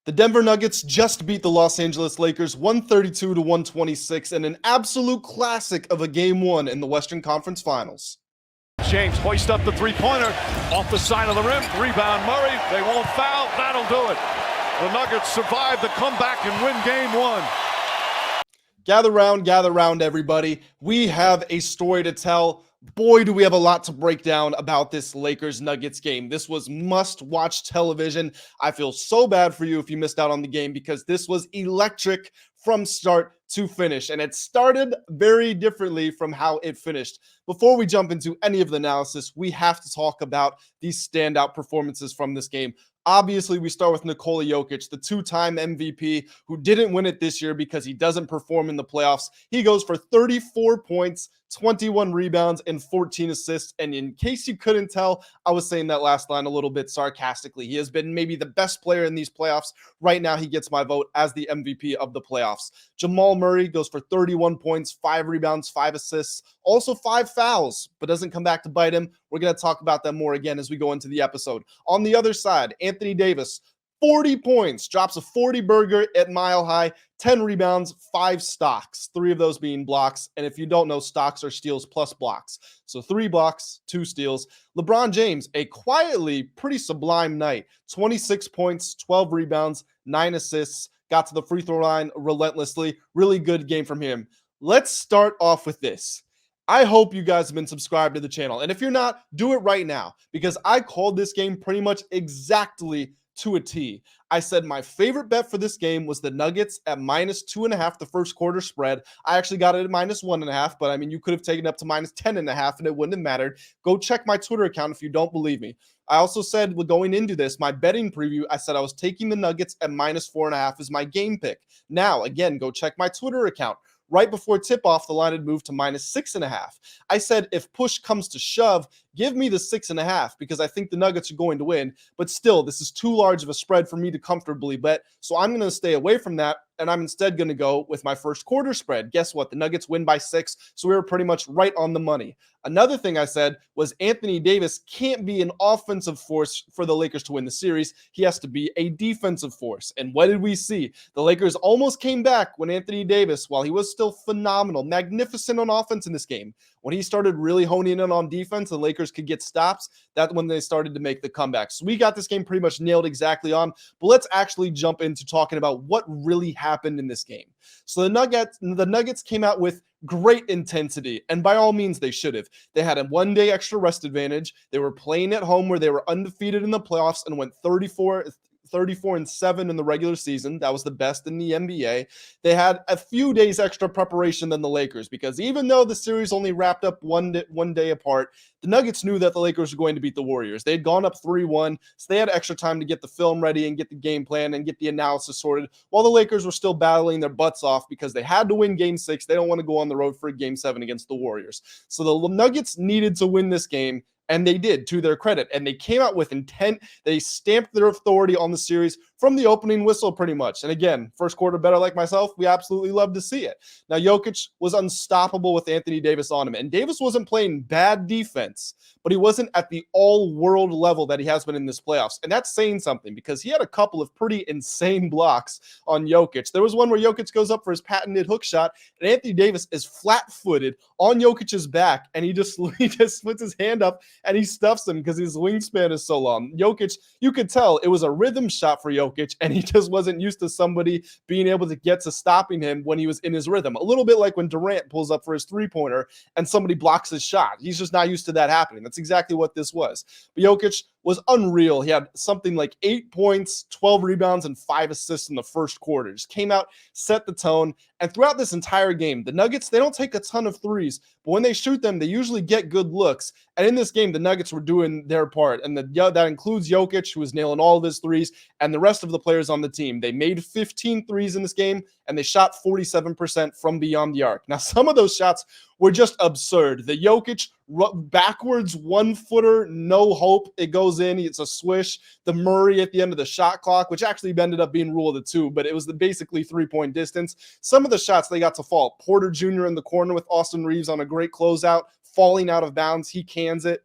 The Denver Nuggets just beat the Los Angeles Lakers 132 to 126 in an absolute classic of a game one in the Western Conference Finals. James hoist up the three-pointer off the side of the rim. Rebound Murray. They won't foul. That'll do it. The Nuggets survive the comeback and win game one. Gather round, everybody. We have a story to tell. Boy, do we have a lot to break down about this Lakers-Nuggets game. This was must-watch television. I feel so bad for you if you missed out on the game because this was electric from start to finish, and it started very differently from how it finished. Before we jump into any of the analysis, we have to talk about these standout performances from this game. Obviously, we start with Nikola Jokic, the two-time MVP who didn't win it this year because he doesn't perform in the playoffs. He goes for 34 points, 21 rebounds, and 14 assists. And in case you couldn't tell, I was saying that last line a little bit sarcastically. He has been maybe the best player in these playoffs. Right now, he gets my vote as the MVP of the playoffs. Jamal Murray goes for 31 points, 5 rebounds, 5 assists, also 5 fouls, but doesn't come back to bite him. We're going to talk about that more again as we go into the episode. On the other side, Anthony Davis, 40 points, drops a 40 burger at Mile High, 10 rebounds, 5 stocks, 3 of those being blocks. And if you don't know, stocks are steals plus blocks. So 3 blocks, 2 steals. LeBron James, a quietly pretty sublime night, 26 points, 12 rebounds, 9 assists, got to the free throw line relentlessly. Really good game from him. Let's start off with this. I hope you guys have been subscribed to the channel. And if you're not, do it right now because I called this game pretty much exactly to a T. I said my favorite bet for this game was the Nuggets at -2.5, the first quarter spread. I actually got it at -1.5, but I mean, you could have taken it up to -10.5 and it wouldn't have mattered. Go check my Twitter account if you don't believe me. I also said going into this, my betting preview, I said I was taking the Nuggets at -4.5 as my game pick. Now, again, go check my Twitter account. Right before tip-off, the line had moved to -6.5. I said, if push comes to shove, give me the 6.5 because I think the Nuggets are going to win. But still, this is too large of a spread for me to comfortably bet. So I'm going to stay away from that. And I'm instead going to go with my first quarter spread. Guess what? The Nuggets win by 6. So we were pretty much right on the money. Another thing I said was Anthony Davis can't be an offensive force for the Lakers to win the series. He has to be a defensive force. And what did we see? The Lakers almost came back when Anthony Davis, while he was still phenomenal, magnificent on offense in this game, when he started really honing in on defense, the Lakers could get stops. That's when they started to make the comeback. So we got this game pretty much nailed exactly on. But let's actually jump into talking about what really happened in this game. So the Nuggets came out with great intensity, and by all means, they should have. They had a 1-day extra rest advantage. They were playing at home where they were undefeated in the playoffs and went 34-7 in the regular season. That was the best in the NBA. They had a few days extra preparation than the Lakers because even though the series only wrapped up one day apart, the Nuggets knew that the Lakers were going to beat the Warriors. They had gone up 3-1, so they had extra time to get the film ready and get the game plan and get the analysis sorted while the Lakers were still battling their butts off because they had to win Game 6. They don't want to go on the road for a Game 7 against the Warriors. So the Nuggets needed to win this game, and they did, to their credit. And they came out with intent. They stamped their authority on the series from the opening whistle pretty much. And again, first quarter better like myself, we absolutely love to see it. Now, Jokic was unstoppable with Anthony Davis on him. And Davis wasn't playing bad defense, but he wasn't at the all-world level that he has been in this playoffs. And that's saying something because he had a couple of pretty insane blocks on Jokic. There was one where Jokic goes up for his patented hook shot, and Anthony Davis is flat-footed on Jokic's back, and he just puts his hand up and he stuffs him because his wingspan is so long. Jokic, you could tell it was a rhythm shot for Jokic, and he just wasn't used to somebody being able to get to stopping him when he was in his rhythm. A little bit like when Durant pulls up for his three-pointer and somebody blocks his shot. He's just not used to that happening. That's exactly what this was. But Jokic was unreal. He had something like 8 points, 12 rebounds, and 5 assists in the first quarter. Just came out, set the tone, and throughout this entire game, the Nuggets, they don't take a ton of threes, but when they shoot them, they usually get good looks. And in this game, the Nuggets were doing their part, and that includes Jokic, who was nailing all of his threes, and the rest of the players on the team. They made 15 threes in this game, and they shot 47% from beyond the arc. Now, some of those shots were just absurd. The Jokic backwards one-footer, no hope. It goes in. It's a swish. The Murray at the end of the shot clock, which actually ended up being rule of the 2, but it was the basically three-point distance. Some of the shots they got to fall. Porter Jr. in the corner with Austin Reeves on a great closeout, falling out of bounds. He cans it.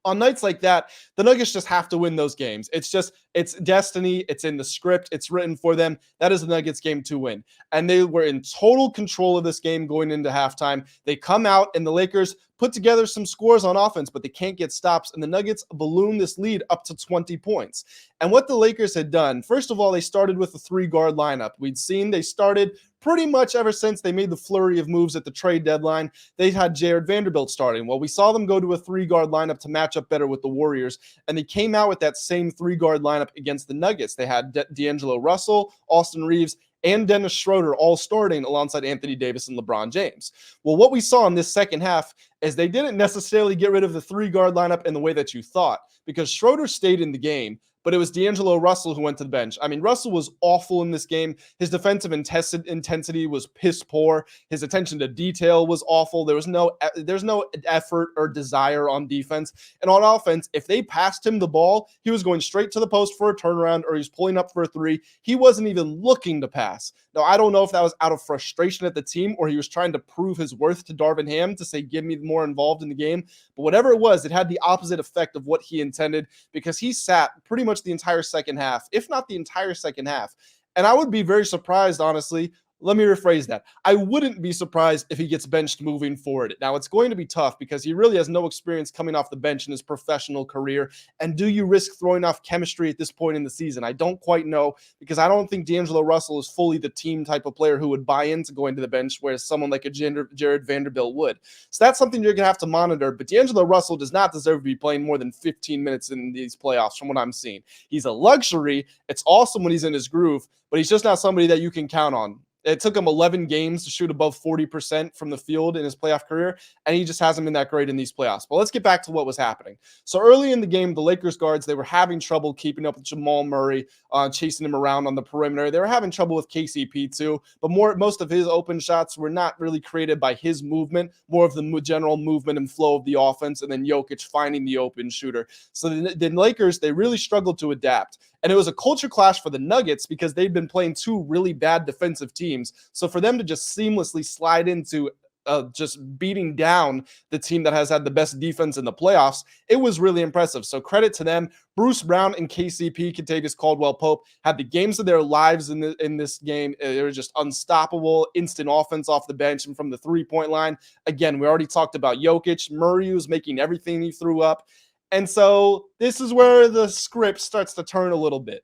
On nights like that, the Nuggets just have to win those games. It's It's destiny. It's in the script. It's written for them. That is the Nuggets game to win. And they were in total control of this game going into halftime. They come out and the Lakers put together some scores on offense, but they can't get stops. And the Nuggets balloon this lead up to 20 points. And what the Lakers had done, first of all, they started with a 3-guard lineup. We'd seen they started pretty much ever since they made the flurry of moves at the trade deadline. They had Jared Vanderbilt starting. Well, we saw them go to a 3-guard lineup to match up better with the Warriors, and they came out with that same 3-guard lineup against the Nuggets. They had D'Angelo Russell, Austin Reeves, and Dennis Schroeder all starting alongside Anthony Davis and LeBron James. Well, what we saw in this second half is they didn't necessarily get rid of the 3-guard lineup in the way that you thought, because Schroeder stayed in the game, but it was D'Angelo Russell who went to the bench. I mean, Russell was awful in this game. His defensive intensity was piss poor. His attention to detail was awful. There's no effort or desire on defense. And on offense, if they passed him the ball, he was going straight to the post for a turnaround or he was pulling up for a 3. He wasn't even looking to pass. Now, I don't know if that was out of frustration at the team or he was trying to prove his worth to Darvin Ham to say, get me more involved in the game. But whatever it was, it had the opposite effect of what he intended, because he sat pretty much the entire second half, if not the entire second half. And I would be very surprised, honestly. Let me rephrase that. I wouldn't be surprised if he gets benched moving forward. Now, it's going to be tough because he really has no experience coming off the bench in his professional career. And do you risk throwing off chemistry at this point in the season? I don't quite know, because I don't think D'Angelo Russell is fully the team type of player who would buy into going to the bench, whereas someone like a Jared Vanderbilt would. So that's something you're going to have to monitor. But D'Angelo Russell does not deserve to be playing more than 15 minutes in these playoffs from what I'm seeing. He's a luxury. It's awesome when he's in his groove, but he's just not somebody that you can count on. It took him 11 games to shoot above 40% from the field in his playoff career, and he just hasn't been that great in these playoffs. But let's get back to what was happening. So early in the game, the Lakers guards, they were having trouble keeping up with Jamal Murray, chasing him around on the perimeter. They were having trouble with KCP too, but most of his open shots were not really created by his movement, more of the general movement and flow of the offense, and then Jokic finding the open shooter. So the Lakers, they really struggled to adapt. And it was a culture clash for the Nuggets because they'd been playing 2 really bad defensive teams. So for them to just seamlessly slide into just beating down the team that has had the best defense in the playoffs, it was really impressive. So credit to them. Bruce Brown and KCP, Kentavious Caldwell-Pope, had the games of their lives in this game. They were just unstoppable, instant offense off the bench and from the 3-point line. Again, we already talked about Jokic. Murray was making everything he threw up. And so this is where the script starts to turn a little bit.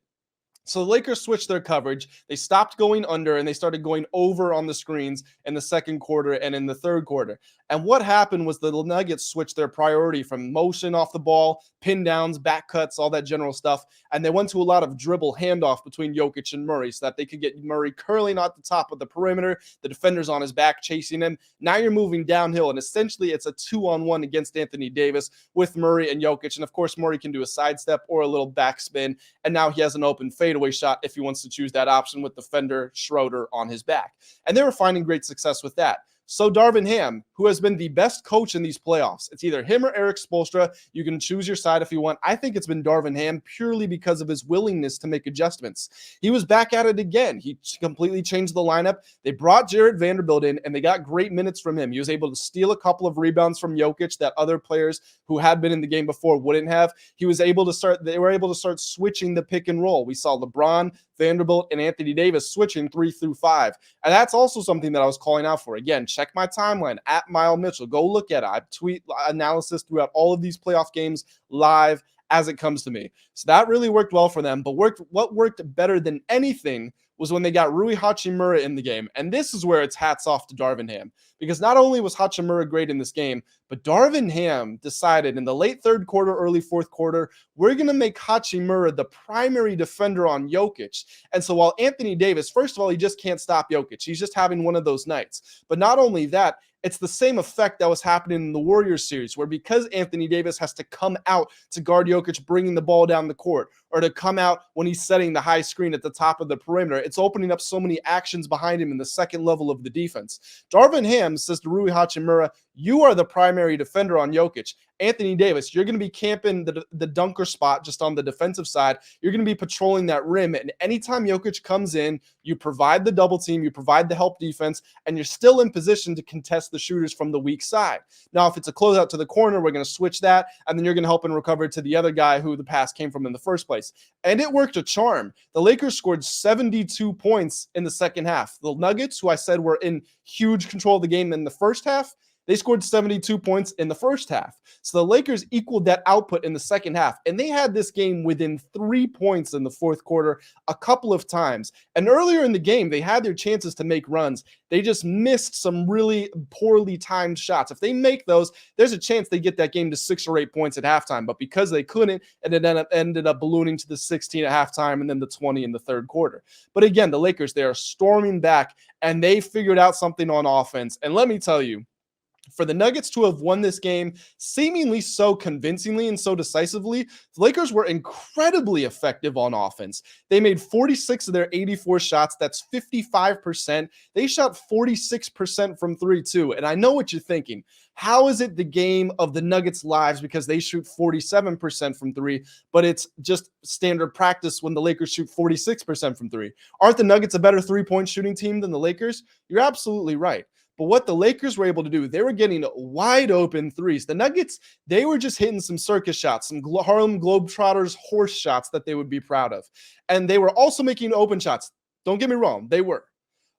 So the Lakers switched their coverage. They stopped going under and they started going over on the screens in the second quarter and in the third quarter. And what happened was the Nuggets switched their priority from motion off the ball, pin downs, back cuts, all that general stuff. And they went to a lot of dribble handoff between Jokic and Murray so that they could get Murray curling at the top of the perimeter, the defenders on his back chasing him. Now you're moving downhill, and essentially it's a 2-on-1 against Anthony Davis with Murray and Jokic. And of course, Murray can do a sidestep or a little backspin. And now he has an open fadeaway shot if he wants to choose that option with defender Schroeder on his back. And they were finding great success with that. So Darvin Ham, who has been the best coach in these playoffs, it's either him or Eric Spoelstra. You can choose your side if you want. I think it's been Darvin Ham purely because of his willingness to make adjustments. He was back at it again. He completely changed the lineup. They brought Jared Vanderbilt in, and they got great minutes from him. He was able to steal a couple of rebounds from Jokic that other players who had been in the game before wouldn't have. They were able to start switching the pick and roll. We saw LeBron, Vanderbilt, and Anthony Davis switching 3 through 5. And that's also something that I was calling out for. Again, check my timeline at Mile Mitchell. Go look at it. I tweet analysis throughout all of these playoff games live as it comes to me. So that really worked well for them. But what worked better than anything was when they got Rui Hachimura in the game. And this is where it's hats off to Darvin Ham. Because not only was Hachimura great in this game, but Darvin Ham decided in the late third quarter, early fourth quarter, we're going to make Hachimura the primary defender on Jokic. And so while Anthony Davis, first of all, he just can't stop Jokic. He's just having one of those nights. But not only that, it's the same effect that was happening in the Warriors series, where because Anthony Davis has to come out to guard Jokic bringing the ball down the court, or to come out when he's setting the high screen at the top of the perimeter, it's opening up so many actions behind him in the second level of the defense. Darvin Ham says to Rui Hachimura, you are the primary defender on Jokic. Anthony Davis, you're going to be camping the dunker spot just on the defensive side. You're going to be patrolling that rim. And anytime Jokic comes in, you provide the double team, you provide the help defense, and you're still in position to contest the shooters from the weak side. Now, if it's a closeout to the corner, we're going to switch that, and then you're going to help and recover to the other guy who the pass came from in the first place. And it worked a charm. The Lakers scored 72 points in the second half. The Nuggets, who I said were in huge control of the game in the first half, they scored 72 points in the first half. So the Lakers equaled that output in the second half, and they had this game within 3 points in the fourth quarter a couple of times. And earlier in the game, they had their chances to make runs. They just missed some really poorly timed shots. If they make those, there's a chance they get that game to 6 or 8 points at halftime. But because they couldn't, it ended up ballooning to the 16 at halftime and then the 20 in the third quarter. But again, the Lakers, they are storming back, and they figured out something on offense. And let me tell you, for the Nuggets to have won this game seemingly so convincingly and so decisively, the Lakers were incredibly effective on offense. They made 46 of their 84 shots. That's 55%. They shot 46% from 3 too. And I know what you're thinking. How is it the game of the Nuggets' lives because they shoot 47% from 3, but it's just standard practice when the Lakers shoot 46% from 3? Aren't the Nuggets a better three-point shooting team than the Lakers? You're absolutely right. But what the Lakers were able to do, they were getting wide open threes. The Nuggets, they were just hitting some circus shots, some Harlem Globetrotters horse shots that they would be proud of. And they were also making open shots. Don't get me wrong, they were.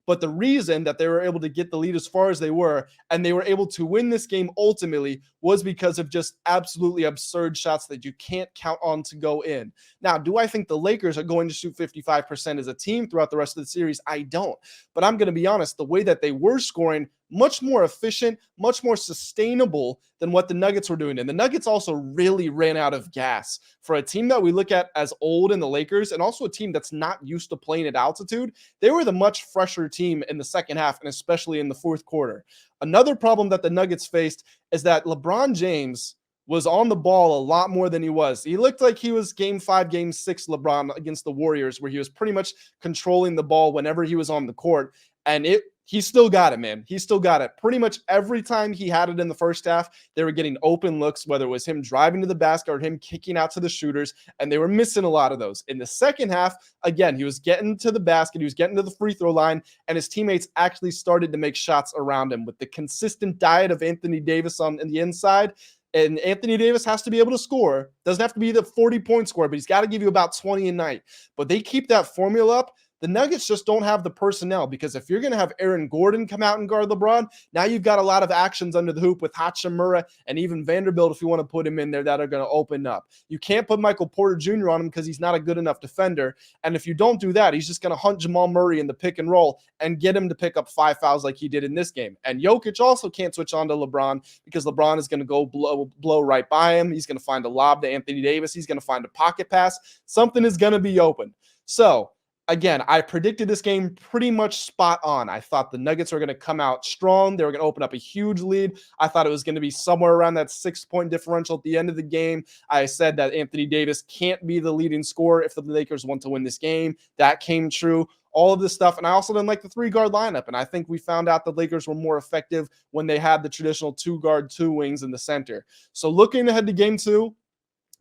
But the reason that they were able to get the lead as far as they were, and they were able to win this game ultimately, was because of just absolutely absurd shots that you can't count on to go in. Now, do I think the Lakers are going to shoot 55% as a team throughout the rest of the series? I don't. But I'm going to be honest, the way that they were scoring, much more efficient, much more sustainable than what the Nuggets were doing. And the Nuggets also really ran out of gas. For a team that we look at as old in the Lakers, and also a team that's not used to playing at altitude, they were the much fresher team in the second half, and especially in the fourth quarter. Another problem that the Nuggets faced is that LeBron James was on the ball a lot more than he was. He looked like he was game 5, game 6 LeBron against the Warriors, where he was pretty much controlling the ball whenever he was on the court. And he still got it, man. He still got it. Pretty much every time he had it in the first half, they were getting open looks, whether it was him driving to the basket or him kicking out to the shooters, and they were missing a lot of those. In the second half, again, he was getting to the basket, he was getting to the free throw line, and his teammates actually started to make shots around him with the consistent diet of Anthony Davis on the inside. And Anthony Davis has to be able to score. Doesn't have to be the 40-point scorer, but he's got to give you about 20 a night. But they keep that formula up. The Nuggets just don't have the personnel, because if you're going to have Aaron Gordon come out and guard LeBron, now you've got a lot of actions under the hoop with Hachimura and even Vanderbilt, if you want to put him in there, that are going to open up. You can't put Michael Porter Jr. on him because he's not a good enough defender. And if you don't do that, he's just going to hunt Jamal Murray in the pick and roll and get him to pick up 5 fouls like he did in this game. And Jokic also can't switch on to LeBron because LeBron is going to go blow right by him. He's going to find a lob to Anthony Davis. He's going to find a pocket pass. Something is going to be open. So, again, I predicted this game pretty much spot on. I thought the Nuggets were going to come out strong. They were going to open up a huge lead. I thought it was going to be somewhere around that 6-point differential at the end of the game. I said that Anthony Davis can't be the leading scorer if the Lakers want to win this game. That came true. All of this stuff. And I also didn't like the 3-guard lineup. And I think we found out the Lakers were more effective when they had the traditional 2-guard, 2 wings in the center. So looking ahead to game 2,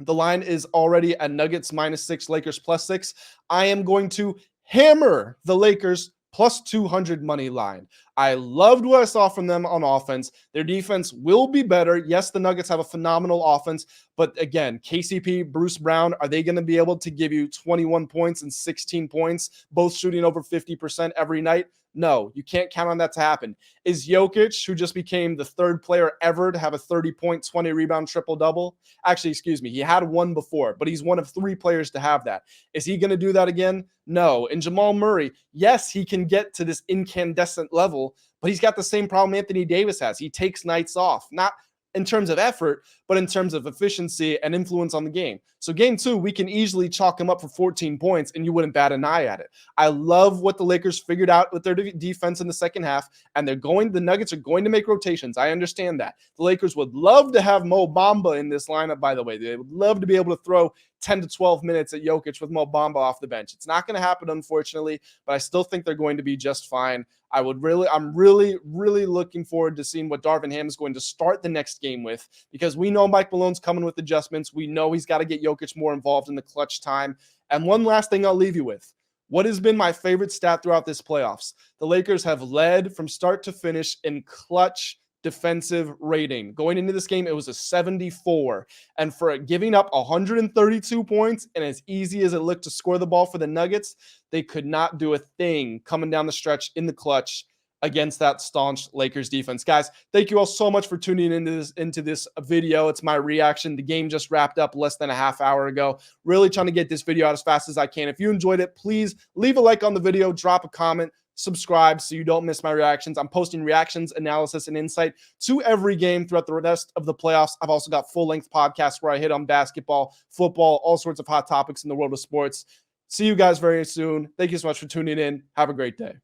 the line is already at Nuggets -6, Lakers +6. I am going to hammer the Lakers +200 money line. I loved what I saw from them on offense. Their defense will be better. Yes, the Nuggets have a phenomenal offense, but again, KCP, Bruce Brown, are they going to be able to give you 21 points and 16 points, both shooting over 50% every night? No, you can't count on that to happen. Is Jokic, who just became the 3rd player ever to have a 30-point, 20-rebound triple-double? Actually, excuse me, he had one before, but he's one of 3 players to have that. Is he going to do that again? No. And Jamal Murray, yes, he can get to this incandescent level, but he's got the same problem Anthony Davis has. He takes nights off, not in terms of effort, but in terms of efficiency and influence on the game. So game 2, we can easily chalk him up for 14 points and you wouldn't bat an eye at it. I love what the Lakers figured out with their defense in the second half, and the Nuggets are going to make rotations. I understand that. The Lakers would love to have Mo Bamba in this lineup, by the way. They would love to be able to throw 10 to 12 minutes at Jokic with Mo Bamba off the bench. It's not going to happen, unfortunately, but I still think they're going to be just fine. I'm really looking forward to seeing what Darvin Ham is going to start the next game with, because we know Mike Malone's coming with adjustments. We know he's got to get Jokic more involved in the clutch time. And one last thing I'll leave you with. What has been my favorite stat throughout this playoffs? The Lakers have led from start to finish in clutch defensive rating. Going into this game, it was a 74. And for giving up 132 points and as easy as it looked to score the ball for the Nuggets, they could not do a thing coming down the stretch in the clutch against that staunch Lakers defense. Guys, thank you all so much for tuning into this video. It's my reaction. The game just wrapped up less than a half hour ago. Really trying to get this video out as fast as I can. If you enjoyed it, please leave a like on the video, drop a comment, subscribe so you don't miss my reactions. I'm posting reactions, analysis, and insight to every game throughout the rest of the playoffs. I've also got full-length podcasts where I hit on basketball, football, all sorts of hot topics in the world of sports. See you guys very soon. Thank you so much for tuning in. Have a great day.